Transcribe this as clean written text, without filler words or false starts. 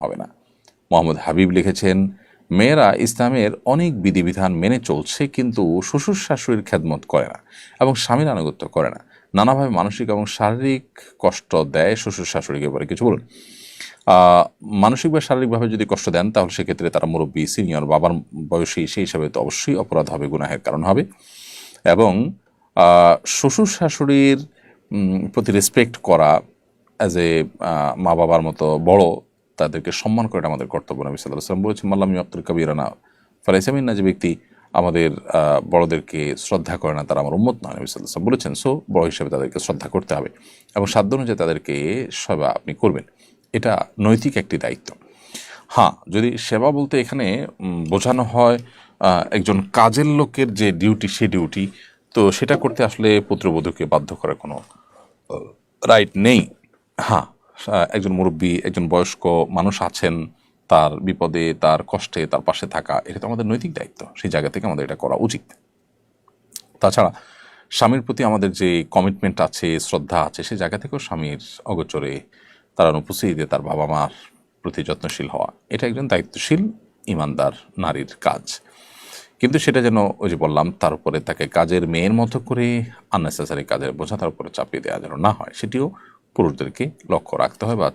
হবে না। মোহাম্মদ হাবিব লিখেছেন, মেয়েরা ইসলামের অনেক বিধিবিধান মেনে চলছে কিন্তু শ্বশুর শাশুড়ির খেদমত করে না এবং স্বামীর আনুগত্য করে না, নানাভাবে মানসিক এবং শারীরিক কষ্ট দেয়। শ্বশুর শাশুড়িকে বলে কিছু বলুন। মানসিক বা শারীরিকভাবে যদি কষ্ট দেন তাহলে সেক্ষেত্রে তারা মুরব্বী, সিনিয়র, বাবার বয়সী, সেই হিসাবে তো অবশ্যই অপরাধ হবে, গুনাহের কারণ হবে। এবং শ্বশুর শাশুড়ির প্রতি রেসপেক্ট করা, অ্যাজ এ মা বাবার মতো বড়, তাদেরকে সম্মান করাটা আমাদের কর্তব্য। নবী সাল্লাল্লাহু আলাইহি ওয়াসাল্লাম বলেছেন, মাল্লাম ইয়াক্তুল কাবীরানা ফালাইসা মিন্না, যে ব্যক্তি আমাদের বড়দেরকে শ্রদ্ধা করে না তারা আমার উম্মত নয়, নবী সাল্লাল্লাহু আলাইহি ওয়াসাল্লাম বলেছেন। সো বড় হিসেবে তাদেরকে শ্রদ্ধা করতে হবে এবং সাধ্য অনুযায়ী তাদেরকে সেবা আপনি করবেন, এটা নৈতিক একটি দায়িত্ব। হ্যাঁ, যদি সেবা বলতে এখানে বোঝানো হয় একজন কাজের লোকের যে ডিউটি, সে ডিউটি, তো সেটা করতে আসলে পুত্রবধূকে বাধ্য করার কোনো রাইট নেই। হ্যাঁ, একজন মুরব্বী, একজন বয়স্ক মানুষ আছেন, তার বিপদে, তার কষ্টে তার পাশে থাকা, এটা তো আমাদের নৈতিক দায়িত্ব, সেই জায়গা থেকে আমাদের এটা করা উচিত। তাছাড়া স্বামীর প্রতি আমাদের যে কমিটমেন্ট আছে, শ্রদ্ধা আছে, সেই জায়গা থেকেও স্বামীর অগোচরে তার অনুপস্থিতিতে তার বাবা মার প্রতি যত্নশীল হওয়া, এটা একজন দায়িত্বশীল ইমানদার নারীর কাজ। কিন্তু সেটা যেন ওই যে বললাম, তার উপরে তাকে কাজের মেয়ের মতো করে আননেসেসারি কাজের বোঝা তার উপরে চাপিয়ে দেওয়া যেন না হয়, সেটিও পুরুষদেরকে লক্ষ্য রাখতে হয় বা